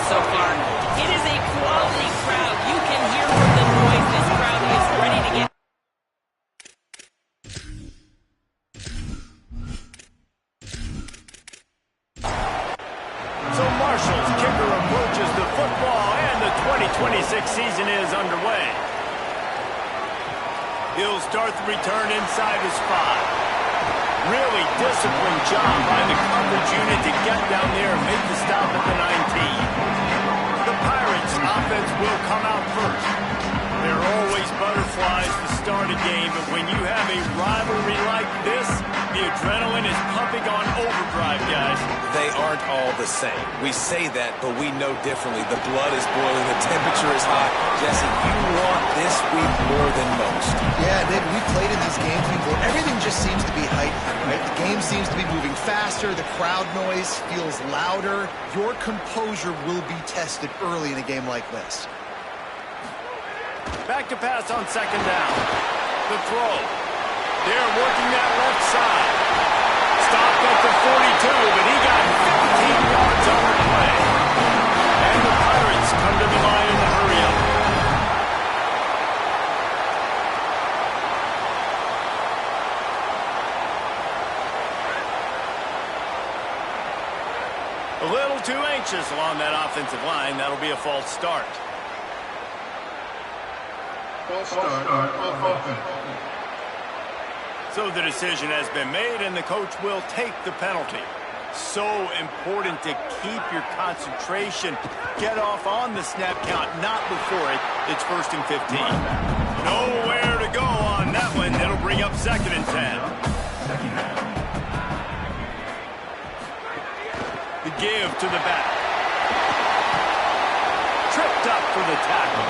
so far. It is a quality crowd. You can hear from the noise this crowd is ready to get. So Marshall's kicker approaches the football, and the 2026 season is underway. He'll start the return inside his 5. Really disciplined job by the coverage unit to get down there and make the stop at the 19. The Pirates' offense will come out first. There are always butterflies to start a game, but when you have a rivalry like this, the adrenaline is pumping on overdrive, guys. They aren't all the same. We say that, but we know differently. The blood is boiling. The temperature is hot. Jesse, you want this week more than most. Yeah, David, we played in these games before. Everything just seems to be heightened, right? The game seems to be moving faster. The crowd noise feels louder. Your composure will be tested early in a game like this. Back to pass on second down. The throw. They're working that left side. Stopped at the 42, but he got 15 yards on the play. And the Pirates come to the line in the hurry-up. A little too anxious along that offensive line. That'll be a false start. So the decision has been made, and the coach will take the penalty. So important to keep your concentration. Get off on the snap count, not before it. It's 1st and 15. Nowhere to go on that one. It'll bring up 2nd and 10. The give to the back. Tripped up for the tackle.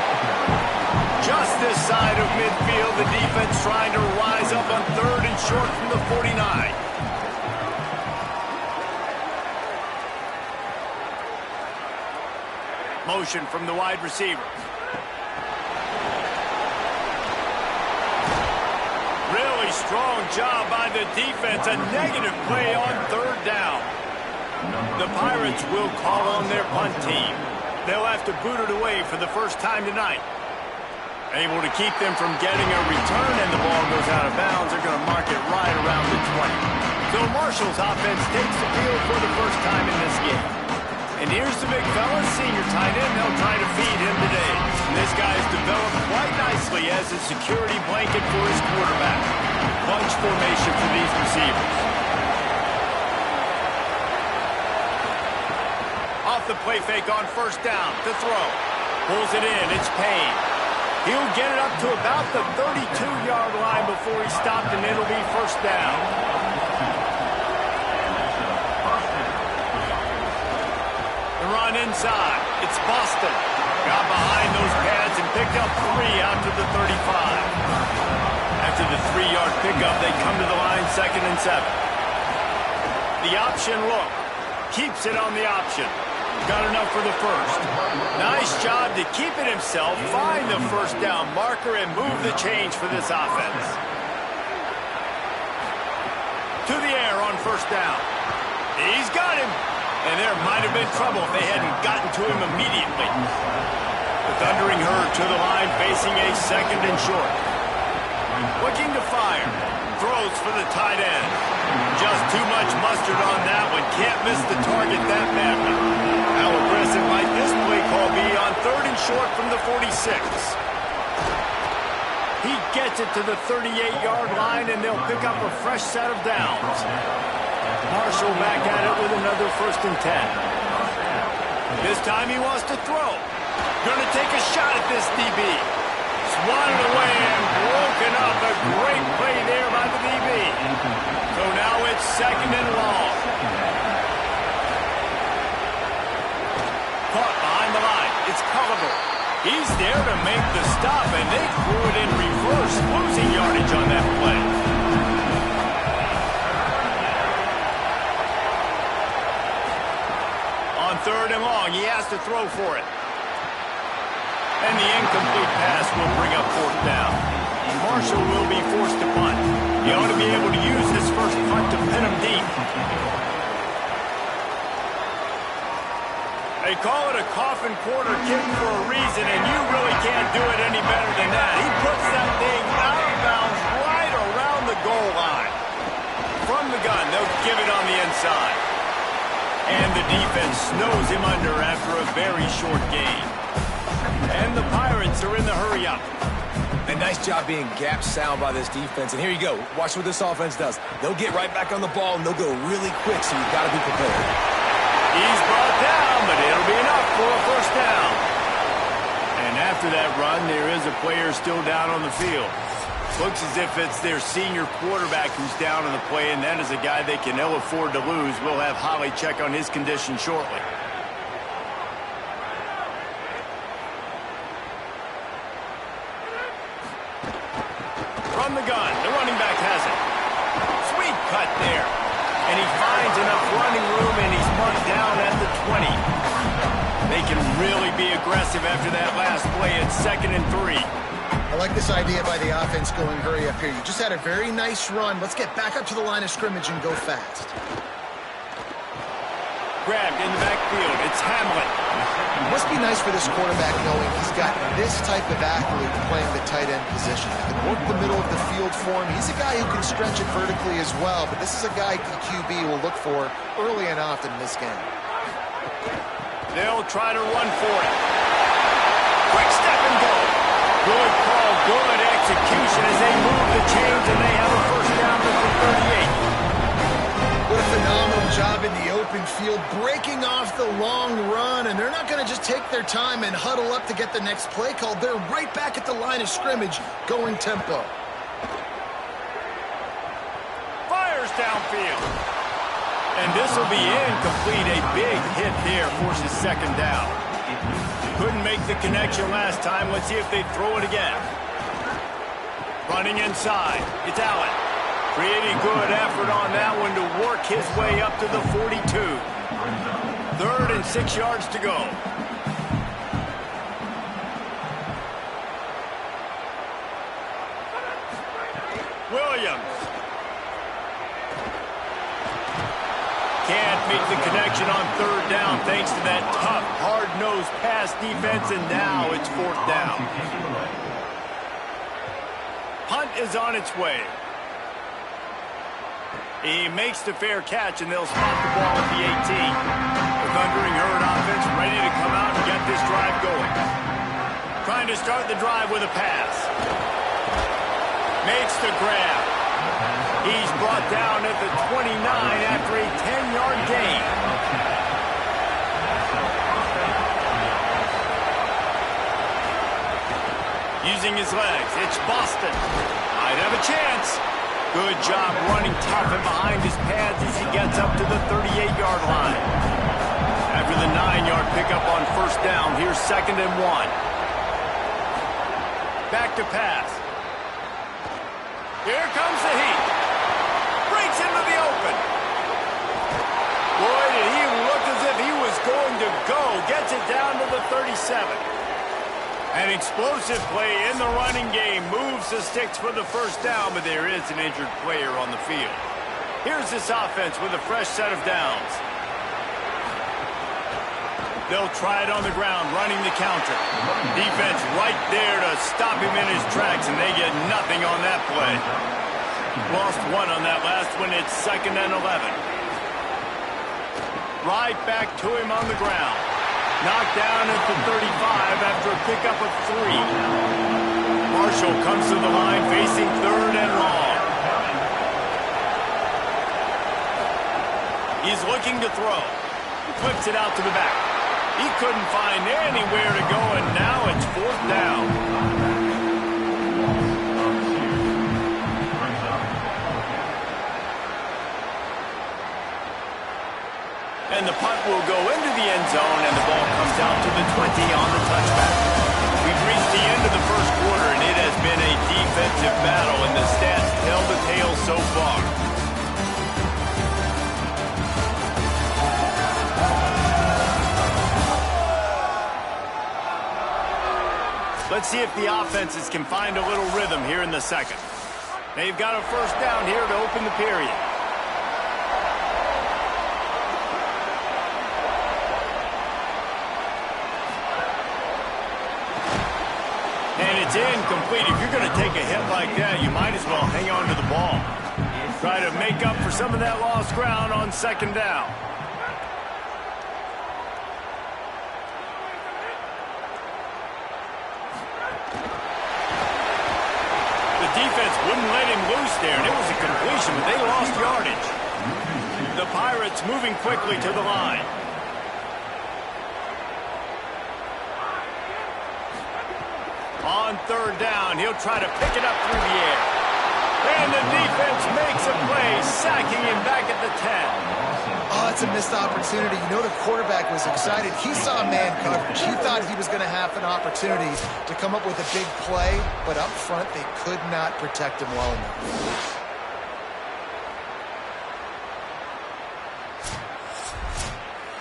Just this side of midfield, the defense trying to rise up on 3rd and short from the 49. Motion from the wide receiver. Really strong job by the defense. A negative play on 3rd down. The Pirates will call on their punt team. They'll have to boot it away for the first time tonight. Able to keep them from getting a return, and the ball goes out of bounds. They're going to mark it right around the 20. So Marshall's offense takes the field for the first time in this game. And here's the big fella, senior tight end. They'll try to feed him today. And this guy's developed quite nicely as a security blanket for his quarterback. Bunch formation for these receivers. Off the play fake on 1st down. To throw. Pulls it in. It's Payne. He'll get it up to about the 32-yard line before he stopped, and it'll be 1st down. The run inside. It's Boston. Got behind those pads and picked up 3 out to the 35. After the 3-yard pickup, they come to the line 2nd and 7. The option look. Keeps it on the option. Got enough for the 1st. Nice job to keep it himself, find the 1st down marker, and move the change for this offense. To the air on 1st down. He's got him. And there might have been trouble if they hadn't gotten to him immediately. The Thundering Herd to the line, facing a 2nd and short. Looking to fire. Throws for the tight end. Just too much mustard on that one. Can't miss the target that badly. How aggressive might this play call be on 3rd and short from the 46? He gets it to the 38-yard line, and they'll pick up a fresh set of downs. Marshall back at it with another 1st and 10. This time he wants to throw. Gonna take a shot at this DB. Swatted away and broken up. A great play there by the DB. So now it's 2nd and long. Caught behind the line. It's Culliver. He's there to make the stop, and they threw it in reverse, losing yardage on that play. On 3rd and long, he has to throw for it. And the incomplete pass will bring up 4th down. Marshall will be forced to punt. He ought to be able to use this first punt to pin him deep. They call it a coffin quarter kick for a reason, and you really can't do it any better than that. He puts that thing out of bounds right around the goal line. From the gun, they'll give it on the inside. And the defense snows him under after a very short game. And the Pirates are in the hurry-up. A nice job being gap sound by this defense. And here you go. Watch what this offense does. They'll get right back on the ball, and they'll go really quick, so you've got to be prepared. He's brought down, but it'll be enough for a first down. And after that run, there is a player still down on the field. Looks as if it's their senior quarterback who's down on the play, and that is a guy they can ill afford to lose. We'll have Holly check on his condition shortly. From the gun, the running back has it. Sweet cut there. And he finds enough running room, and he's marked down at the 20. They can really be aggressive after that last play. It's 2nd and 3. I like this idea by the offense going hurry up here. You just had a very nice run. Let's get back up to the line of scrimmage and go fast. Grabbed in the backfield. It's Hamlet. It must be nice for this quarterback knowing he's got this type of athlete playing the tight end position. He can work the middle of the field for him. He's a guy who can stretch it vertically as well, but this is a guy QB will look for early and often in this game. They'll try to run for it. Quick step and go. Good call, good execution as they move the chains, and they have a first down at the 38. What a phenomenal job in the open field, breaking off the long run, and they're not going to just take their time and huddle up to get the next play called. They're right back at the line of scrimmage, going tempo. Fires downfield. And this will be incomplete. A big hit there forces 2nd down. Couldn't make the connection last time. Let's see if they throw it again. Running inside. It's Allen. Pretty good effort on that one to work his way up to the 42. 3rd and 6 yards to go. Williams. Can't make the connection on 3rd down thanks to that tough, hard-nosed pass defense, and now it's 4th down. Punt is on its way. He makes the fair catch, and they'll spot the ball at the 18. The Thundering Herd offense ready to come out and get this drive going. Trying to start the drive with a pass. Makes the grab. He's brought down at the 29 after a 10-yard gain. Using his legs, it's Boston. Might have a chance. Good job running tough and behind his pads as he gets up to the 38-yard line. After the 9-yard pickup on first down, here's 2nd and 1. Back to pass. Here comes the heat. Breaks into the open. Boy, did he look as if he was going to go. Gets it down to the 37. An explosive play in the running game moves the sticks for the first down, but there is an injured player on the field. Here's this offense with a fresh set of downs. They'll try it on the ground, running the counter. Defense right there to stop him in his tracks, and they get nothing on that play. Lost one on that last one. It's 2nd and 11. Right back to him on the ground. Knocked down at the 35 after a pickup of 3. Marshall comes to the line facing 3rd and long. He's looking to throw. Flips it out to the back. He couldn't find anywhere to go, and now it's 4th down. And the punt will go into the end zone, and the ball comes out to the 20 on the touchback. We've reached the end of the first quarter, and it has been a defensive battle, and the stats tell the tale so far. Let's see if the offenses can find a little rhythm here in the second. They've got a first down here to open the period. It's incomplete. If you're going to take a hit like that, you might as well hang on to the ball. Try to make up for some of that lost ground on second down. The defense wouldn't let him loose there, and it was a completion, but they lost yardage. The Pirates moving quickly to the line. On third down, he'll try to pick it up through the air. And the defense makes a play, sacking him back at the 10. Oh, it's a missed opportunity. You know the quarterback was excited. He saw man coverage. He thought he was going to have an opportunity to come up with a big play, but up front they could not protect him well enough.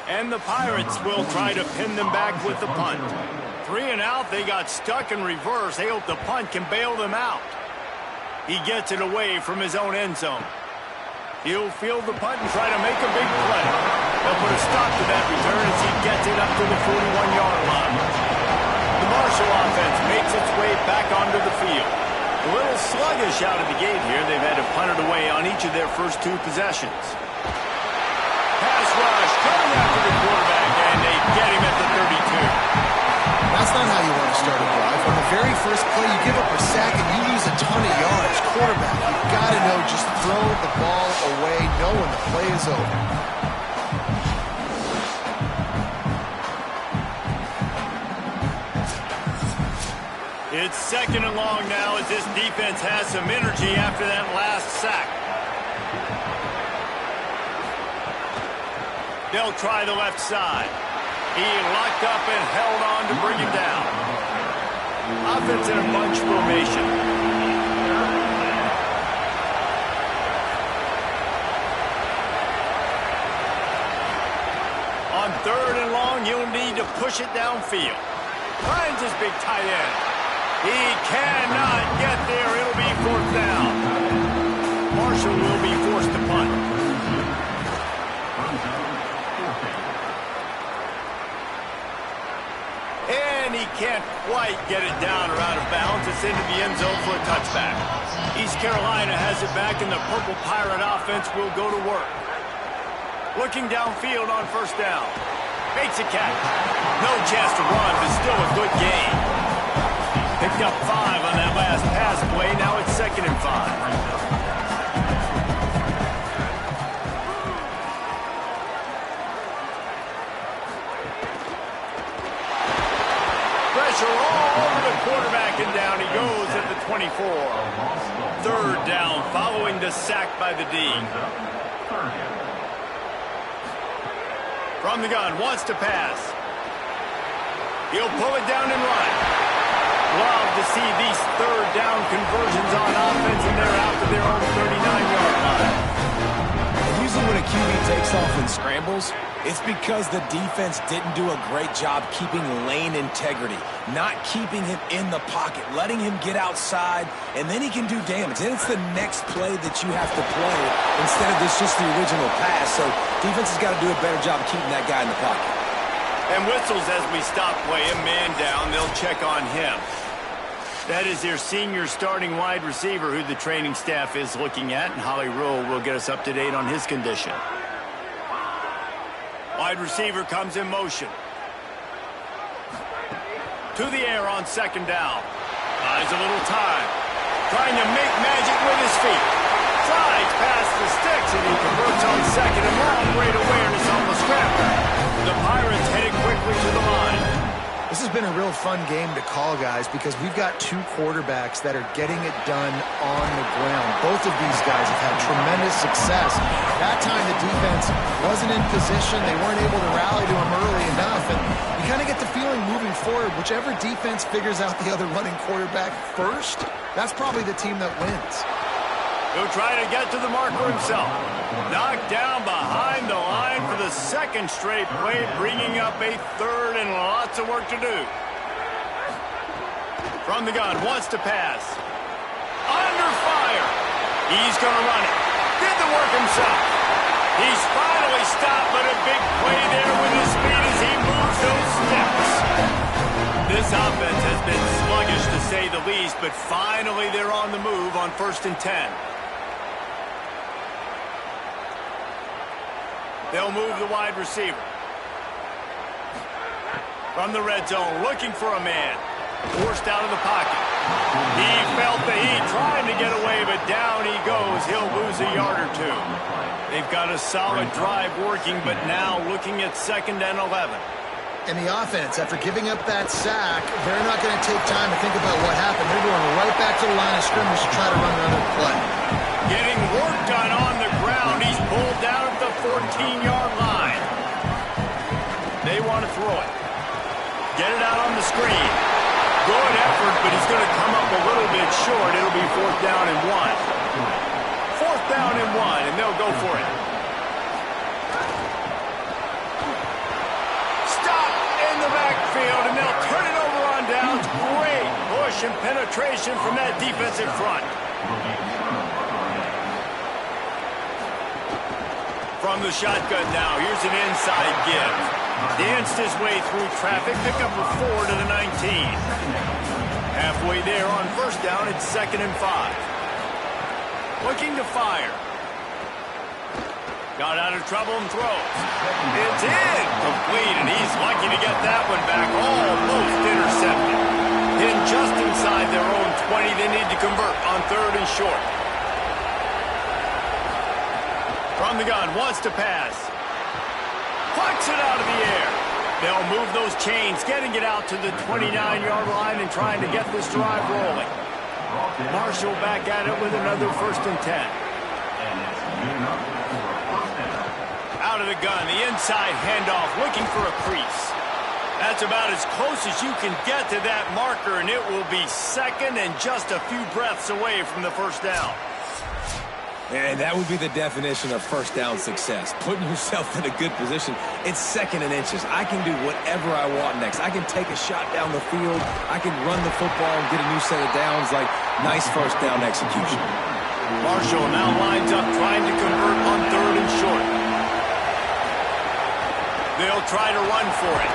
And the Pirates will try to pin them back with the punt. 3 and out, they got stuck in reverse. They hope the punt can bail them out. He gets it away from his own end zone. He'll field the punt and try to make a big play. They'll put a stop to that return as he gets it up to the 41-yard line. The Marshall offense makes its way back onto the field. A little sluggish out of the gate here. They've had to punt it away on each of their first 2 possessions. Pass rush coming after the quarterback, and they get him at the 32. That's not how you want to start a drive. On the very first play, you give up a sack and you lose a ton of yards. Quarterback, you've got to know, just throw the ball away, know when the play is over. It's second and long now as this defense has some energy after that last sack. They'll try the left side. He locked up and held on to bring him down. Offense in a bunch formation. On third and long, you'll need to push it downfield. Finds his big tight end. He cannot get there. It'll be fourth down. Marshall will be forced to punt. And he can't quite get it down or out of bounds. It's into the end zone for a touchback. East Carolina has it back, and the Purple Pirate offense will go to work. Looking downfield on first down. Makes a catch. No chance to run, but still a good gain. Picked up 5 on that last pass play. Now it's 2nd and 5. Pressure all over the quarterback, and down he goes at the 24. Third down following the sack by the D. From the gun, wants to pass. He'll pull it down and run. Love to see these third down conversions on offense, and they're out to their own 39-yard line. Usually when a QB takes off and scrambles, it's because the defense didn't do a great job keeping lane integrity, not keeping him in the pocket, letting him get outside, and then he can do damage. Then it's the next play that you have to play instead of just the original pass. So defense has got to do a better job of keeping that guy in the pocket. And whistles as we stop play. A man down, they'll check on him. That is their senior starting wide receiver who the training staff is looking at, and Holly Rule will get us up to date on his condition. Wide receiver comes in motion. To the air on second down. Buys a little time. Trying to make magic with his feet. Slides past the sticks, and he converts on second and long. Great awareness on the scramble. The Pirates heading quickly to the line. This has been a real fun game to call, guys, because we've got 2 quarterbacks that are getting it done on the ground. Both of these guys have had tremendous success. That time the defense wasn't in position. They weren't able to rally to him early enough. And you kind of get the feeling moving forward, whichever defense figures out the other running quarterback first, that's probably the team that wins. He'll try to get to the marker himself. Knocked down behind the line for the 2nd straight play, bringing up a 3rd and lots of work to do. From the gun, wants to pass. Under fire. He's going to run it. Did the work himself. He's finally stopped, but a big play there with his feet as he moves those steps. This offense has been sluggish, to say say the least, but finally they're on the move on 1st and 10. They'll move the wide receiver. From the red zone, looking for a man. Forced out of the pocket. He felt the heat, trying to get away, but down he goes. He'll lose a yard or two. They've got a solid drive working, but now looking at 2nd and 11. And the offense, after giving up that sack, they're not going to take time to think about what happened. They're going right back to the line of scrimmage to try to run another play. Getting work done on the ground. He's pulled down at the 14-yard line. They want to throw it. Get it out on the screen. Good effort, but he's going to come up a little bit short. It'll be 4th down and 1. 4th down and 1, and they'll go for it. Stop in the backfield, and they'll turn it over on downs. Great push and penetration from that defensive front. From the shotgun now, here's an inside give. Danced his way through traffic, pick up a 4 to the 19. Halfway there on 1st down, it's 2nd and 5. Looking to fire. Got out of trouble and throws. It's incomplete, and he's lucky to get that one back. Almost intercepted. In just inside their own 20, they need to convert on 3rd and short. From the gun, wants to pass. Plucks it out of the air. They'll move those chains, getting it out to the 29-yard line and trying to get this drive rolling. Marshall back at it with another 1st and 10. Out of the gun, the inside handoff, looking for a crease. That's about as close as you can get to that marker, and it will be 2nd and just a few breaths away from the 1st down. And that would be the definition of 1st down success. Putting yourself in a good position. It's 2nd and inches. I can do whatever I want next. I can take a shot down the field. I can run the football and get a new set of downs. Like, nice 1st down execution. Marshall now lines up trying to convert on 3rd and short. They'll try to run for it.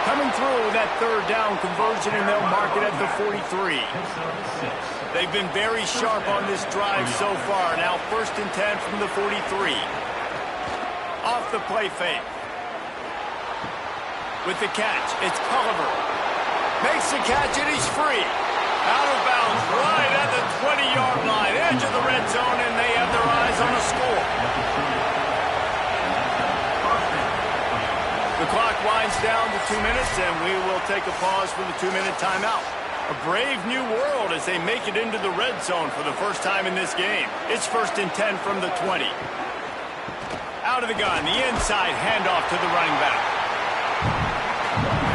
Coming through with that 3rd down conversion, and they'll mark it at the 43. They've been very sharp on this drive so far. Now 1st and 10 from the 43. Off the play fake. With the catch, it's Culliver. Makes the catch, and he's free. Out of bounds, right at the 20-yard line. Edge of the red zone, and they have their eyes on a score. The clock winds down to 2 minutes, and we will take a pause for the 2-minute timeout. A brave new world as they make it into the red zone for the first time in this game. It's 1st and 10 from the 20. Out of the gun, the inside handoff to the running back.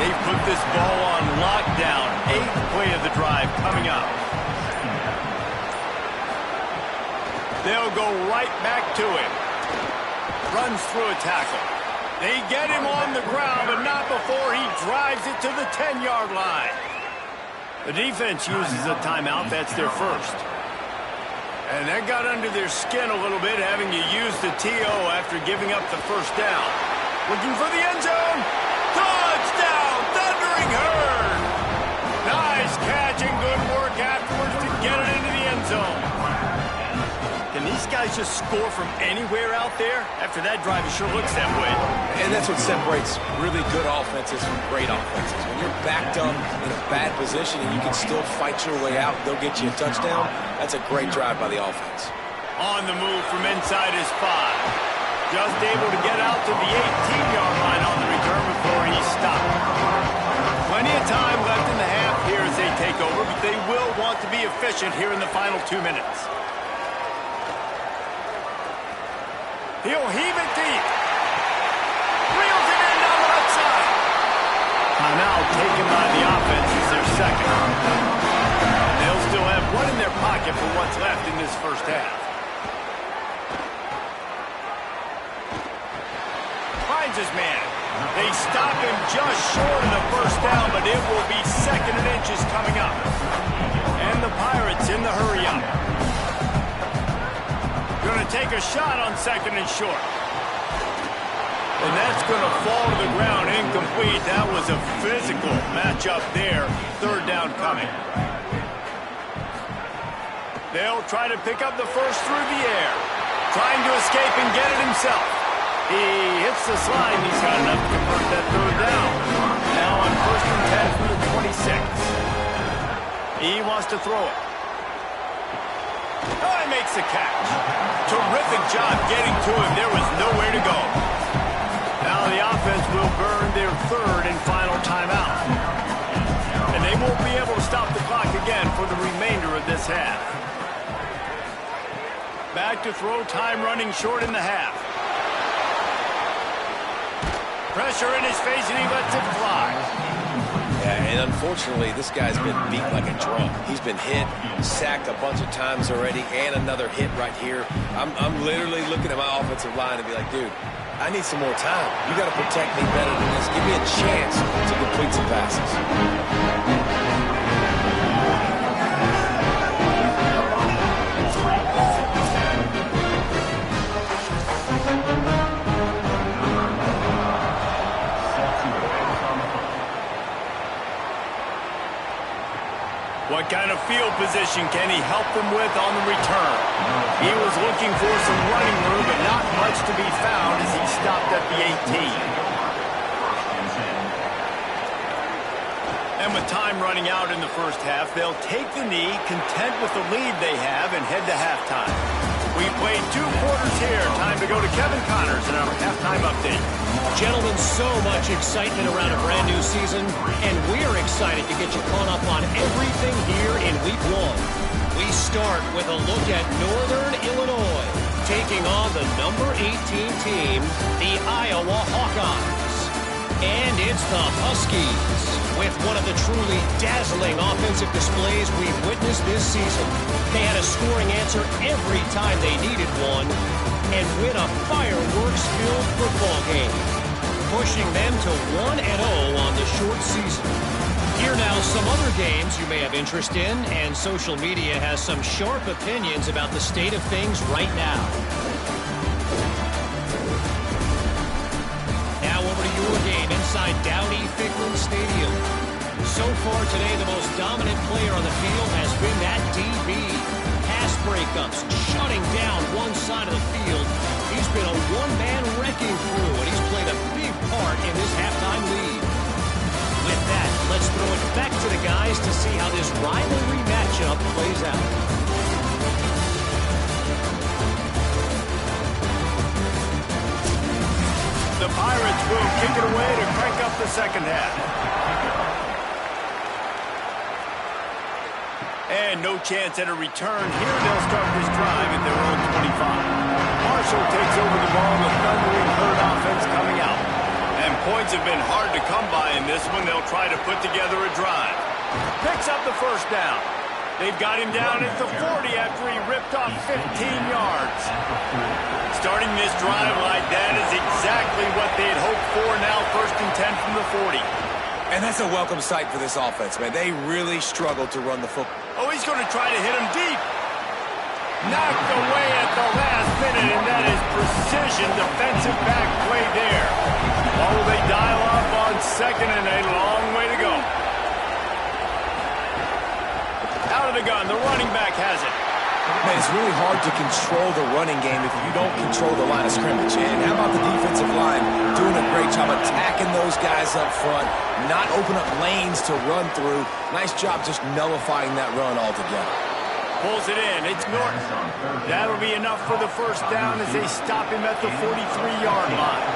They've put this ball on lockdown. 8th play of the drive coming up. They'll go right back to him. Runs through a tackle. They get him on the ground, but not before he drives it to the 10-yard line. The defense uses a timeout. That's their 1st. And that got under their skin a little bit, having to use the TO after giving up the 1st down. Looking for the end zone. Touchdown, Thundering Herd. Nice catch and good work afterwards to get it into the end zone. Can these guys just score from anywhere out there? After that drive, it sure looks that way. And that's what separates really good offenses from great offenses. When you're backed up in a bad position and you can still fight your way out, they'll get you a touchdown. That's a great drive by the offense. On the move from inside his 5. Just able to get out to the 18-yard line on the return before he's stopped. Plenty of time left in the half here as they take over, but they will want to be efficient here in the final 2 minutes. He'll heave it deep. Reels it in down the left side. Timeout taken by the offense as their 2nd. They'll still have one in their pocket for what's left in this 1st half. Finds his man. They stop him just short of the 1st down, but it will be 2nd and inches coming up. And the Pirates in the hurry-up. Going to take a shot on 2nd and short. And that's going to fall to the ground incomplete. That was a physical matchup there. 3rd down coming. They'll try to pick up the first through the air. Trying to escape and get it himself. He hits the slide. He's got enough to convert that third down. Now on 1st and 10 from the 26. He wants to throw it. Oh, he makes the catch. Terrific job getting to him. There was nowhere to go. Now the offense will burn their third and final timeout. And they won't be able to stop the clock again for the remainder of this half. Back to throw, time running short in the half. Pressure in his face, and he lets it fly. Yeah, and unfortunately, this guy's been beat like a drum. He's been hit, sacked a bunch of times already, and another hit right here. I'm literally looking at my offensive line and be like, dude, I need some more time. You got to protect me better than this. Give me a chance to complete some passes. What kind of field position can he help them with on the return? He was looking for some running room, but not much to be found as he stopped at the 18. And with time running out in the first half, they'll take the knee, content with the lead they have, and head to halftime. We played 2 quarters here. Time to go to Kevin Connors in our halftime update. Gentlemen, so much excitement around a brand new season, and we're excited to get you caught up on everything here in Week 1. We start with a look at Northern Illinois, taking on the number 18 team, the Iowa Hawkeyes. And it's the Huskies, with one of the truly dazzling offensive displays we've witnessed this season. They had a scoring answer every time they needed one, and win a fireworks-filled football game, pushing them to 1-0 on the short season. Here now some other games you may have interest in, and social media has some sharp opinions about the state of things right now. Now over to your game inside Dowdy-Ficklin Stadium. So far today, the most dominant player on the field has been that DB. Pass breakups, shutting down one side of the field. He's been a one-man wrecking crew, and he's played a big part in this halftime lead. With that, let's throw it back to the guys to see how this rivalry matchup plays out. The Pirates will kick it away to crank up the second half. And no chance at a return. Here they'll start this drive at their own 25. Marshall takes over the ball. The thundering herd offense coming out. And points have been hard to come by in this one. They'll try to put together a drive. Picks up the first down. They've got him down at the 40 after he ripped off 15 yards. Starting this drive like that is exactly what they'd hoped for. Now 1st and 10 from the 40. And that's a welcome sight for this offense, man. They really struggled to run the football. Oh, he's going to try to hit him deep. Knocked away at the last minute, and that is precision defensive back play there. Oh, they dial up on second, and a long way to go. Out of the gun, the running back has it. Man, it's really hard to control the running game if you don't control the line of scrimmage. And how about the defensive line doing a great job attacking those guys up front, not open up lanes to run through. Nice job just nullifying that run altogether. Pulls it in. It's Norton. That'll be enough for the first down as they stop him at the 43-yard line.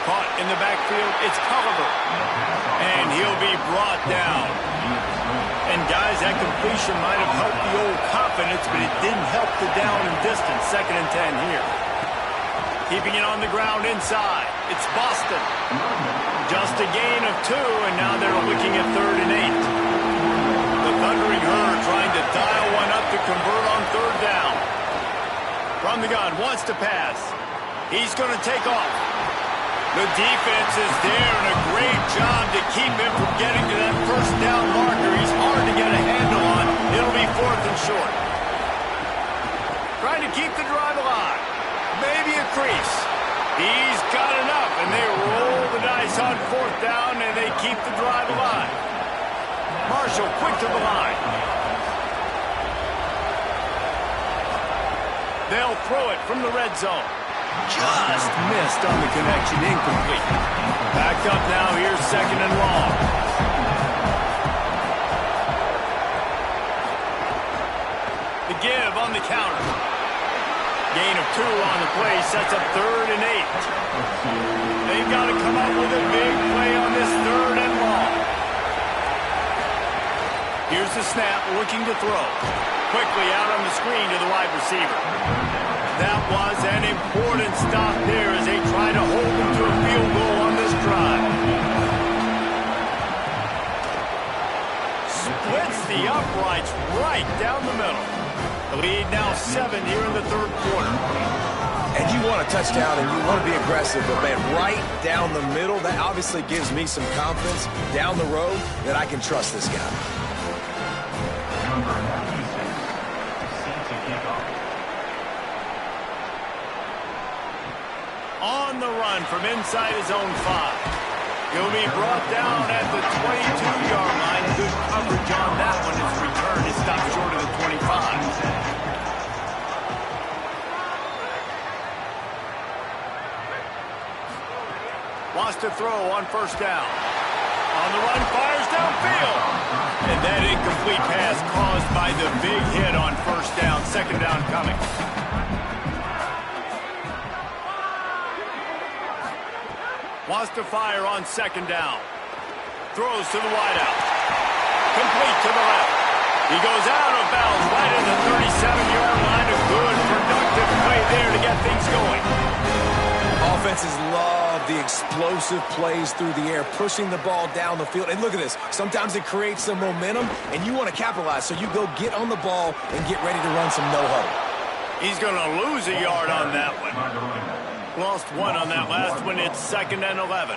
Caught in the backfield. It's Culliver. And he'll be brought down. And guys, that completion might have helped the old confidence, but it didn't help the down and distance. 2nd and 10 here. Keeping it on the ground inside. It's Boston. Just a gain of 2, and now they're looking at 3rd and 8. The Thundering Herd trying to dial one up to convert on 3rd down. From the gun, wants to pass. He's going to take off. The defense is there, and a great job to keep him from getting to that first down marker. He's hard to get a handle on. It'll be 4th and short. Trying to keep the drive alive. Maybe a crease. He's got enough, and they roll the dice on 4th down, and they keep the drive alive. Marshall quick to the line. They'll throw it from the red zone. Just missed on the connection, incomplete. Back up now, here's 2nd and long. The give on the counter. Gain of 2 on the play sets up 3rd and 8. They've got to come up with a big play on this 3rd and long. Here's the snap, looking to throw. Quickly out on the screen to the wide receiver. That was an important stop there as they try to hold them to a field goal on this drive. Splits the uprights right down the middle. The lead now 7 here in the 3rd quarter. And you want a touchdown and you want to be aggressive, but man, right down the middle, that obviously gives me some confidence down the road that I can trust this guy. On the run from inside his own 5. He'll be brought down at the 22-yard line. Good coverage on that one. His return is stopped short of the 25. Wants to throw on 1st down. On the run, fires downfield. And that incomplete pass caused by the big hit on 1st down. 2nd down coming. Wants to fire on 2nd down. Throws to the wideout. Complete to the left. He goes out of bounds right at the 37-yard line. A good, productive play there to get things going. Offenses love the explosive plays through the air, pushing the ball down the field. And look at this. Sometimes it creates some momentum, and you want to capitalize. So you go get on the ball and get ready to run some no-huddle. He's going to lose a yard on that one. Lost 1 on that last one. It's 2nd and 11.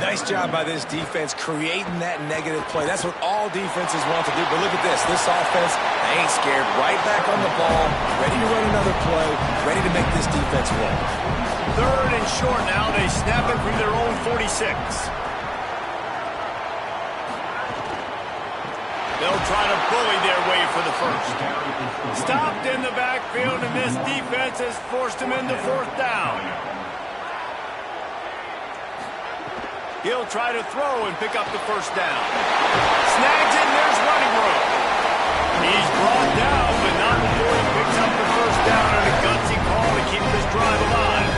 Nice job by this defense creating that negative play. That's what all defenses want to do. But look at this. This offense, they ain't scared. Right back on the ball, ready to run another play, ready to make this defense roll. 3rd and short now. They snap it from their own 46. They'll try to bully their way for the 1st. Stopped in the backfield, and this defense has forced him into 4th down. He'll try to throw and pick up the 1st down. Snags it, and there's running room. He's brought down, but not before he picks up the 1st down and a gutsy call to keep this drive alive.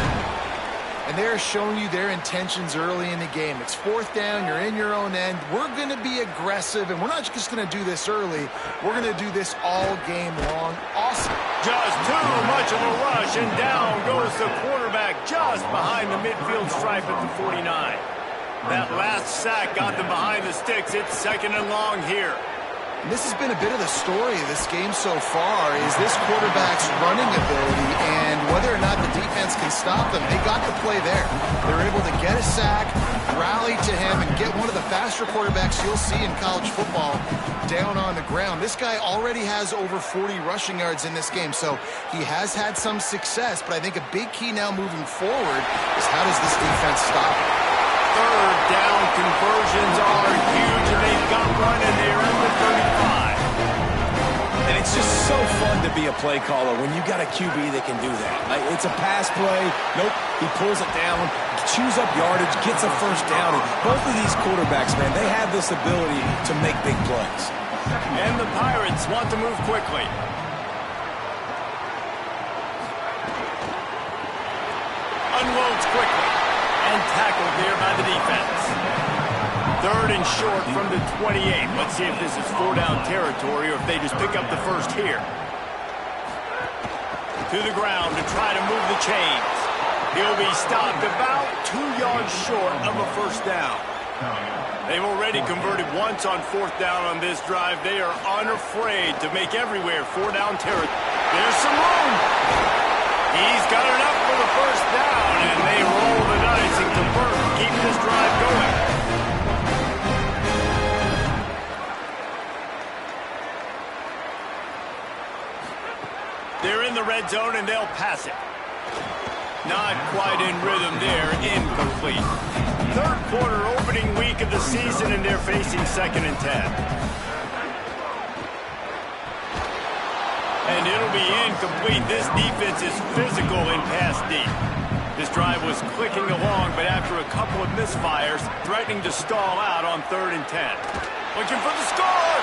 And they're showing you their intentions early in the game. It's 4th down, you're in your own end. We're going to be aggressive, and we're not just going to do this early. We're going to do this all game long. Awesome. Just too much of a rush, and down goes the quarterback just behind the midfield stripe at the 49. That last sack got them behind the sticks. It's 2nd and long here. And this has been a bit of the story of this game so far, is this quarterback's running ability, and whether or not the defense can stop them, they got the play there. They're able to get a sack, rally to him, and get one of the faster quarterbacks you'll see in college football down on the ground. This guy already has over 40 rushing yards in this game, so he has had some success, but I think a big key now moving forward is how does this defense stop him? 3rd down conversions are huge, and they've got one, and they're at the 35. And it's just so fun to be a play caller when you got a QB that can do that. Like, it's a pass play. Nope, he pulls it down, chews up yardage, gets a 1st down. And both of these quarterbacks, man, they have this ability to make big plays. And the Pirates want to move quickly. Unloads quickly. And tackled there by the defense. 3rd and short from the 28. Let's see if this is 4-down territory or if they just pick up the 1st here. To the ground to try to move the chains. He'll be stopped about 2 yards short of a 1st down. They've already converted once on 4th down on this drive. They are unafraid to make everywhere 4-down territory. There's some room. He's got enough for the 1st down, and they roll the dice and convert to keep this drive going. They're in the red zone, and they'll pass it. Not quite in rhythm there, incomplete. 3rd quarter opening week of the season, and they're facing 2nd and 10. And it'll be incomplete. This defense is physical in pass deep. This drive was clicking along, but after a couple of misfires, threatening to stall out on 3rd and 10. Looking for the score!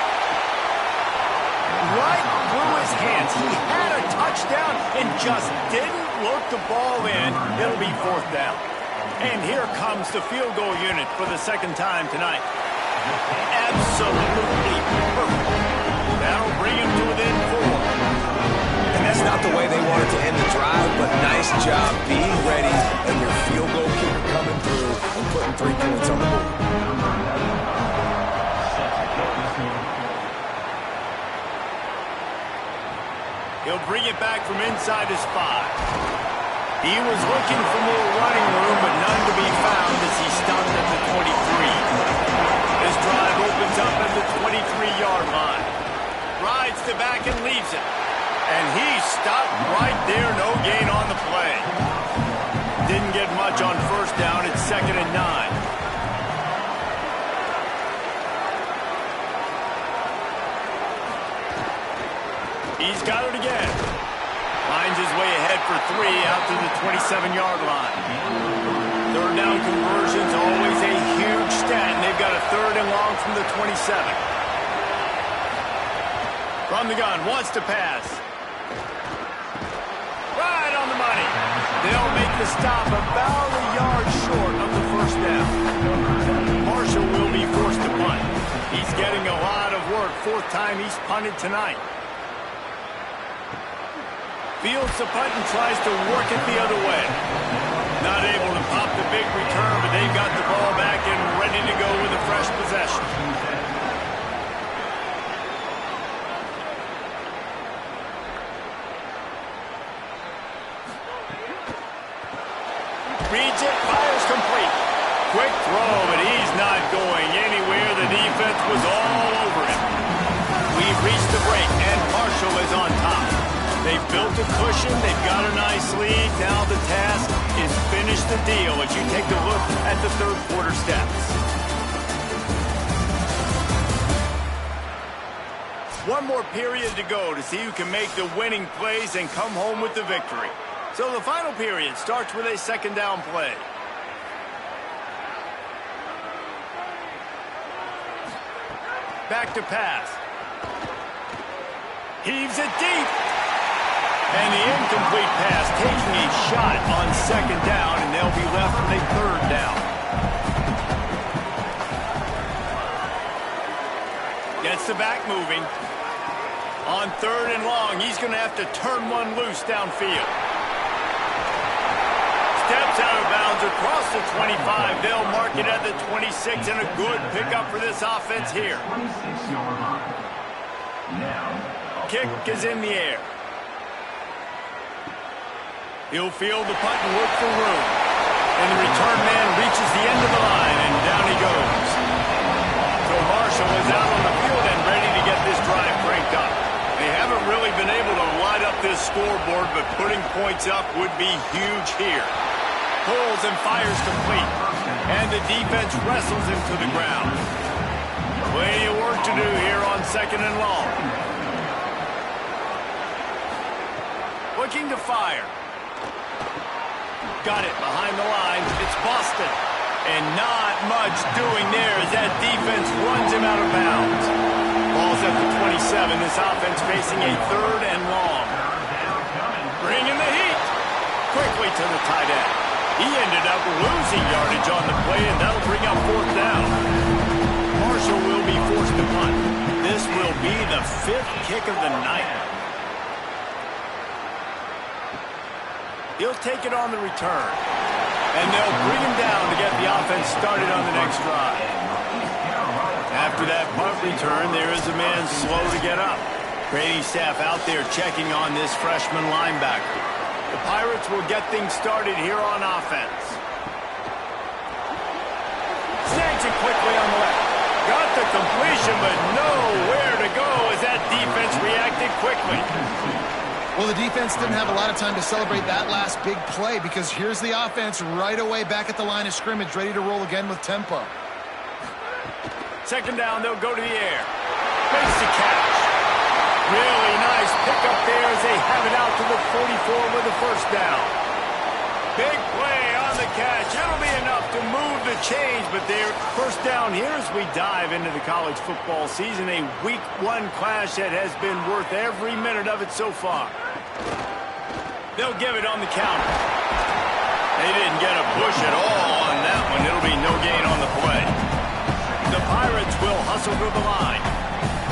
Right through his hands. He had a touchdown and just didn't look the ball in. It'll be 4th down. And here comes the field goal unit for the 2nd time tonight. Absolutely perfect. That'll bring him to within 4. And that's not the way they wanted to end the drive, but nice job being ready and your field goal kicker coming through and putting 3 points on the board. He'll bring it back from inside his 5. He was looking for more running room, but none to be found as he stopped at the 23. This drive opens up at the 23-yard line. Rides to back and leaves it. And he stopped right there, no gain on the play. Didn't get much on 1st down, it's 2nd and 9. He's got it again. Finds his way ahead for 3 out to the 27-yard line. 3rd down conversion's always a huge stat, and they've got a 3rd and long from the 27. From the gun, wants to pass. Right on the money. They'll make the stop about a yard short of the 1st down. Marshall will be forced to punt. He's getting a lot of work. 4th time he's punted tonight. Fields the punt and tries to work it the other way. Not able to pop the big return, but they've got the ball back and ready to go with a fresh possession. Reads it, fires complete. Quick throw, but he's not going anywhere. The defense was all over him. We've reached the break, and Marshall is on top. They've built a cushion. They've got a nice lead. Now the task is finish the deal as you take a look at the 3rd quarter stats. One more period to go to see who can make the winning plays and come home with the victory. So the final period starts with a 2nd down play. Back to pass. Heaves it deep. And the incomplete pass taking a shot on 2nd down, and they'll be left with a 3rd down. Gets the back moving. On 3rd and long, he's going to have to turn one loose downfield. Steps out of bounds across the 25. They'll mark it at the 26, and a good pickup for this offense here. Kick is in the air. He'll field the punt and look for room. And the return man reaches the end of the line, and down he goes. So Marshall is out on the field and ready to get this drive cranked up. They haven't really been able to light up this scoreboard, but putting points up would be huge here. Pulls and fires complete. And the defense wrestles him to the ground. Plenty of work to do here on 2nd and long. Looking to fire. Got it behind the lines. It's Boston. And not much doing there as that defense runs him out of bounds. Ball's at the 27. This offense facing a 3rd and long. Bringing the heat. Quickly to the tight end. He ended up losing yardage on the play, and that'll bring up 4th down. Marshall will be forced to punt. This will be the 5th kick of the night. He'll take it on the return. And they'll bring him down to get the offense started on the next drive. After that punt return, there is a man slow to get up. Training staff out there checking on this freshman linebacker. The Pirates will get things started here on offense. Snags it quickly on the left. Got the completion, but nowhere to go as that defense reacted quickly. Well, the defense didn't have a lot of time to celebrate that last big play because here's the offense right away back at the line of scrimmage, ready to roll again with tempo. 2nd down, they'll go to the air. Makes the catch. Really nice pickup there as they have it out to the 44 with the first down. Big play on the catch. It'll be enough to move the chains, but they're first down here as we dive into the college football season. A week 1 clash that has been worth every minute of it so far. They'll give it on the counter. They didn't get a push at all on that one. It'll be no gain on the play. The Pirates will hustle to the line.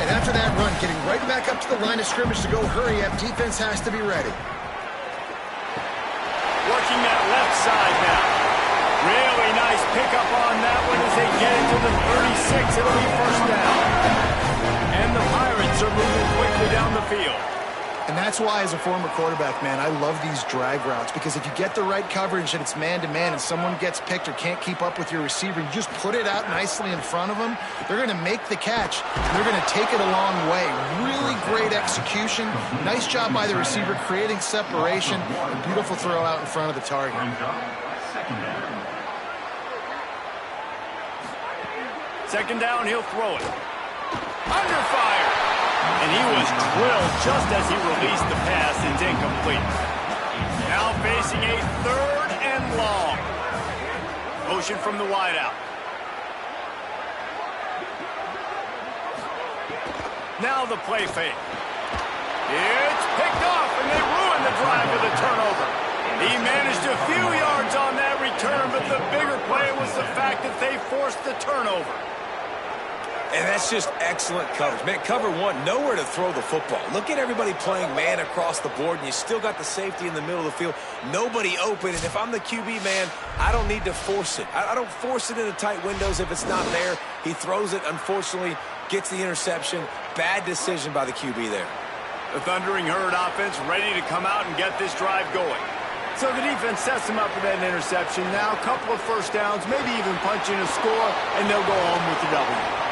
And after that run, getting right back up to the line of scrimmage to go hurry up, defense has to be ready. Working that left side now. Really nice pickup on that one as they get into the 36. It'll be first down. And the Pirates are moving quickly down the field. And that's why, as a former quarterback, man, I love these drag routes, because if you get the right coverage and it's man-to-man and someone gets picked or can't keep up with your receiver, you just put it out nicely in front of them, they're going to make the catch, and they're going to take it a long way. Really great execution. Nice job by the receiver creating separation. A beautiful throw out in front of the target. Second down, he'll throw it. Under fire. And he was drilled just as he released the pass. It's incomplete. Now facing a 3rd and long. Motion from the wideout. Now the play fake. It's picked off, and they ruin the drive with a turnover. He managed a few yards on that return, but the bigger play was the fact that they forced the turnover. And that's just excellent coverage. Man, cover 1, nowhere to throw the football. Look at everybody playing man across the board, and you still got the safety in the middle of the field. Nobody open, and if I'm the QB, man, I don't need to force it. I don't force it into tight windows if it's not there. He throws it, unfortunately, gets the interception. Bad decision by the QB there. The Thundering Herd offense ready to come out and get this drive going. So the defense sets him up with that interception. Now a couple of first downs, maybe even punching a score, and they'll go home with the W.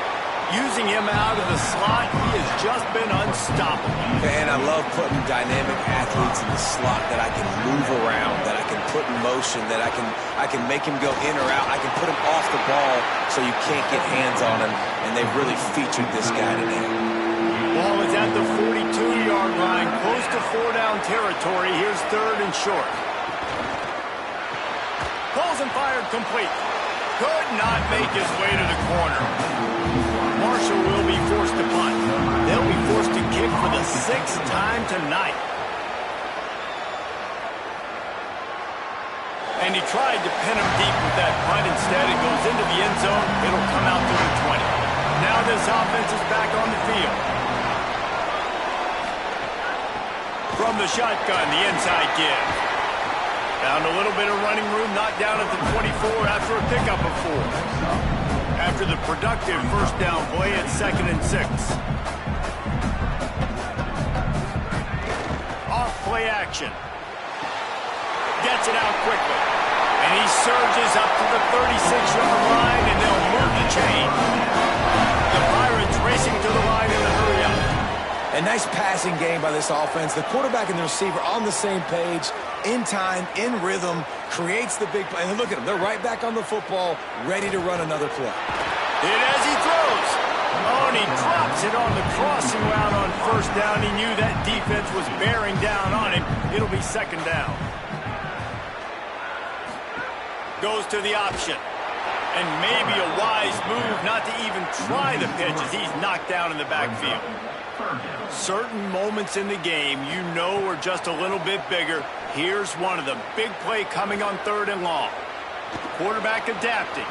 Using him out of the slot, he has just been unstoppable. Man, I love putting dynamic athletes in the slot that I can move around, that I can put in motion, that I can make him go in or out. I can put him off the ball so you can't get hands on him, and they've really featured this guy today. Ball is at the 42-yard line, close to 4-down territory. Here's 3rd and short. Pulls and fired complete. Could not make his way to the corner. Marshall will be forced to punt. They'll be forced to kick for the 6th time tonight. And he tried to pin him deep with that punt. Instead, it goes into the end zone. It'll come out to the 20. Now this offense is back on the field. From the shotgun, the inside give. Found a little bit of running room, knocked down at the 24 after a pickup of 4. After the productive first down play, it's 2nd and 6. Off play action. Gets it out quickly. And he surges up to the 36-yard line, and they'll move the chain. The Pirates racing to the line in the hurry up. A nice passing game by this offense. The quarterback and the receiver on the same page, in time, in rhythm, creates the big play. And look at them. They're right back on the football, ready to run another play. It as he throws. Oh, and he drops it on the crossing route on first down. He knew that defense was bearing down on him. It'll be 2nd down. Goes to the option. And maybe a wise move not to even try the pitch as he's knocked down in the backfield. Certain moments in the game you know are just a little bit bigger. Here's one of them. Big play coming on 3rd and long. Quarterback adapting.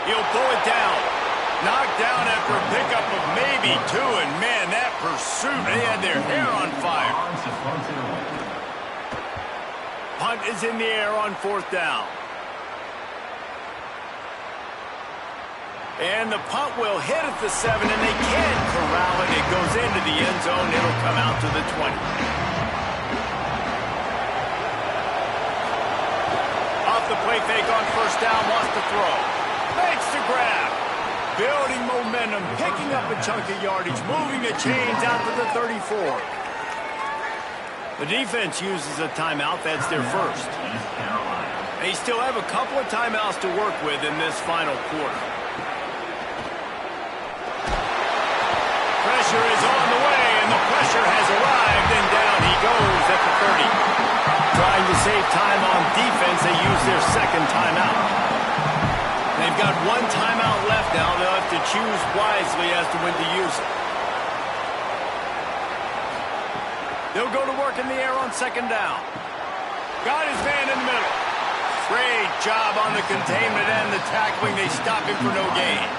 He'll pull it down. Knocked down after a pickup of maybe 2. And, man, that pursuit, they had their hair on fire. Punt is in the air on 4th down. And the punt will hit at the 7, and they can't corral it. It goes into the end zone. It'll come out to the 20. Off the play fake on first down, wants to throw. Makes the grab. Building momentum, picking up a chunk of yardage, moving the chains out to the 34. The defense uses a timeout. That's their first. They still have a couple of timeouts to work with in this final quarter. Pressure is on the way, and the pressure has arrived, and down he goes at the 30. Trying to save time on defense, they use their second timeout. They've got one timeout left now. They'll have to choose wisely as to when to use it. They'll go to work in the air on second down. Got his man in the middle. Great job on the containment and the tackling. They stop him for no gain.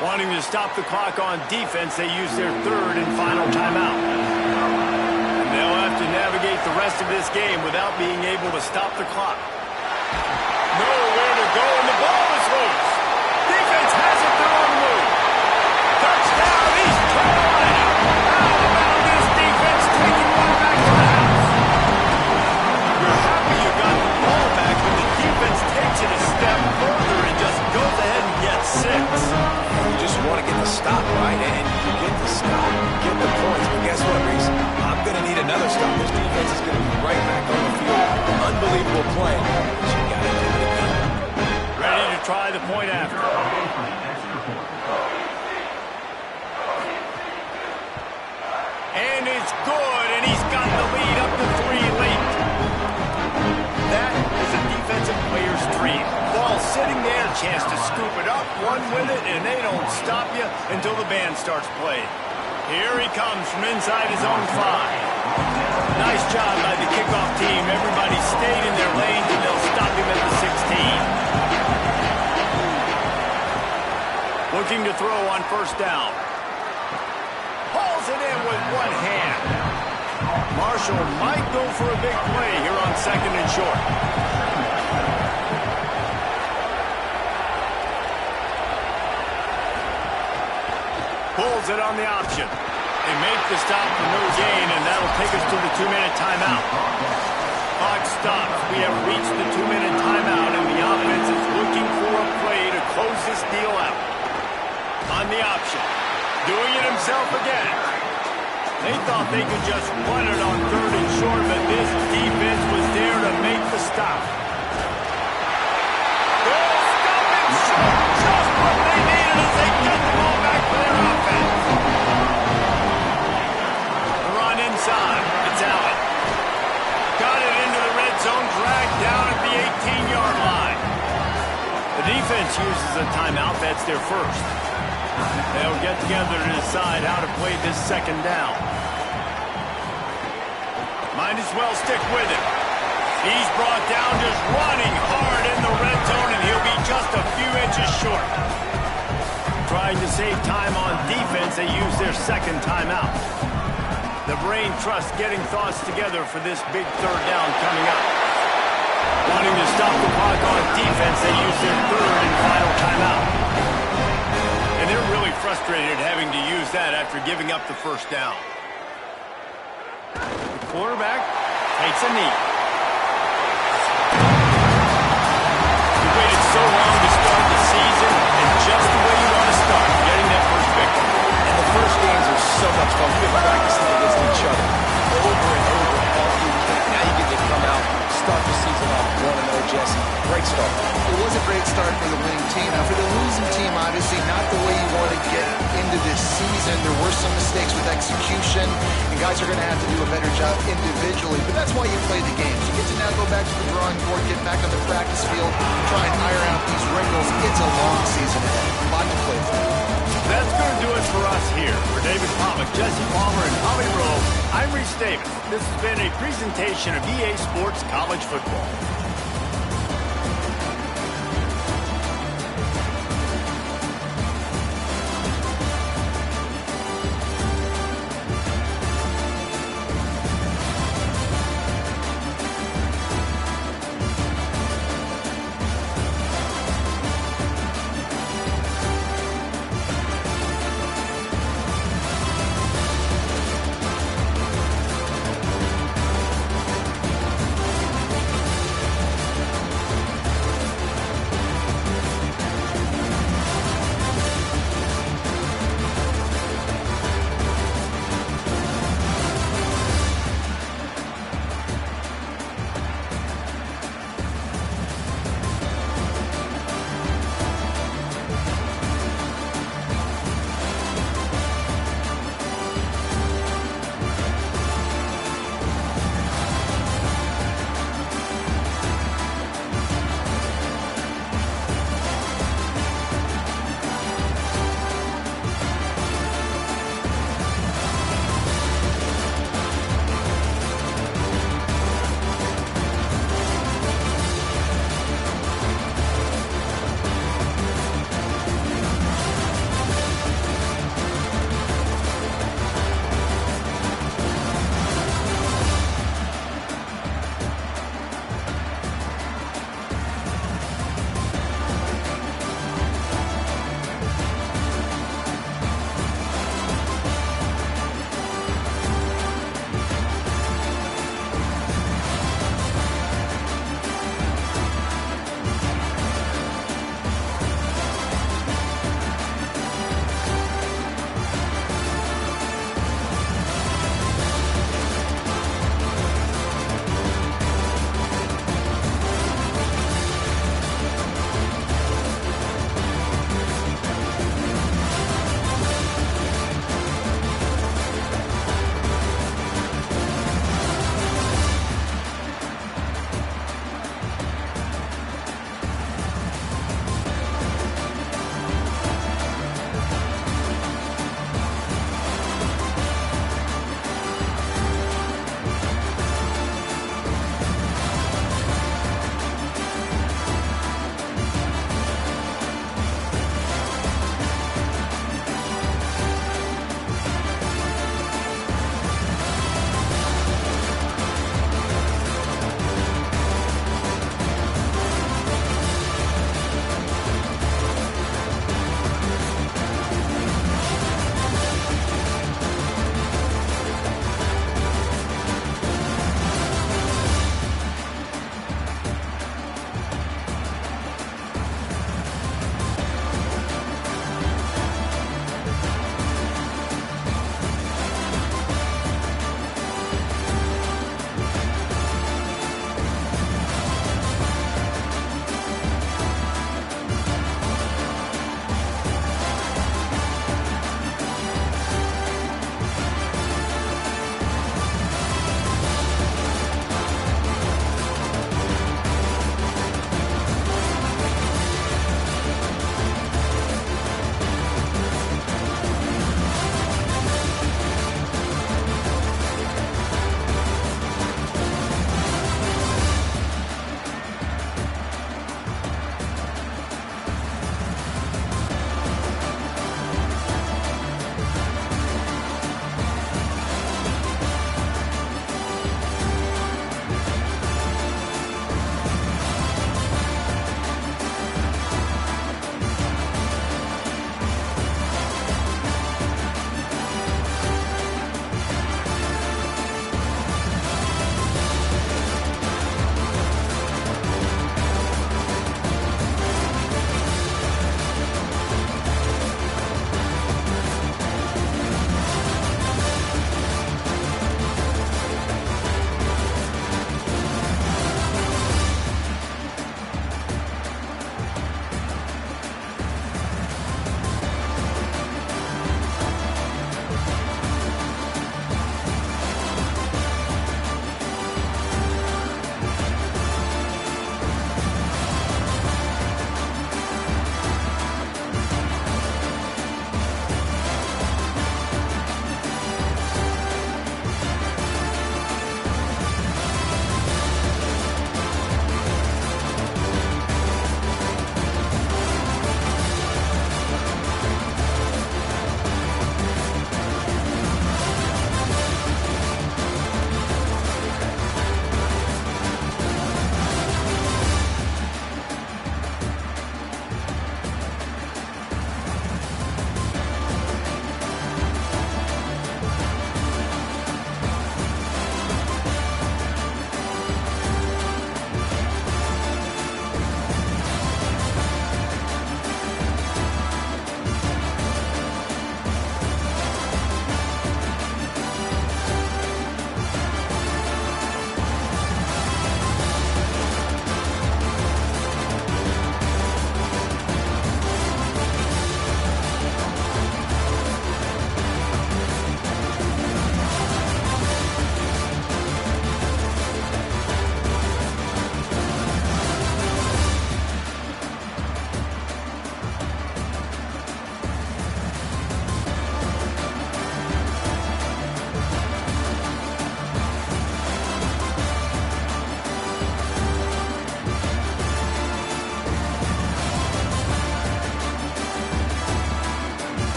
Wanting to stop the clock on defense, they use their third and final timeout. And they'll have to navigate the rest of this game without being able to stop the clock. Nowhere to go, and the ball is loose. Defense has it, they're on the move. Touchdown, East Carolina. How about this defense taking one back to the house? You're happy you got the ball back when the defense takes it a step further and just goes ahead and gets 6. You just want to get the stop, right? And you get the stop, you get the points. But guess what, Reese? I'm going to need another stop. This defense is going to be right back on the field. Unbelievable play. But you got to give it again. Ready to try the point after. And it's good, and he's got the lead up to 3 late. That is a defensive player's dream. Ball sitting there, chance to scoop it up, run with it, and they don't stop you until the band starts playing. Here he comes from inside his own 5. Nice job by the kickoff team. Everybody stayed in their lanes, and they'll stop him at the 16. Looking to throw on first down. Hauls it in with one hand. Marshall might go for a big play here on second and short. Pulls it on the option. They make the stop for no gain, and that'll take us to the 2-minute timeout. Clock stops. We have reached the 2-minute timeout, and the offense is looking for a play to close this deal out. On the option. Doing it himself again. They thought they could just run it on third and short, but this defense was there to make the stop. They'll stop it short. Just what they needed as they get the ball back for their offense. The run inside. It's Allen. Got it into the red zone, dragged down at the 18-yard line. The defense uses a timeout. That's their first. They'll get together to decide how to play this second down. Might as well stick with it. He's brought down just running hard in the red zone, and he'll be just a few inches short. Trying to save time on defense, they use their second timeout. The brain trust getting thoughts together for this big third down coming up. Wanting to stop the clock on defense, they use their third and final timeout. And they're really frustrated having to use that after giving up the first down. The quarterback takes a knee. You waited so long to start the season, and just the way you want to start, getting that first victory. And the first games are so much fun. We've been practicing against each other over and over all through the week. Now you get to come out, start the season off 1-0, Jesse. Great start. It was a great start for the winning team. Now, for the losing team, obviously not the way you want to get into this season. There were some mistakes with execution, and guys are going to have to do a better job individually. But that's why you play the games. You get to now go back to the drawing board, get back on the practice field, try and iron out these wrinkles. It's a long season ahead. A lot to play for. That's going to do it for us here. For David Pollack, Jesse Palmer, and Holly Rowe, I'm Reese Davis. This has been a presentation of EA Sports College Football.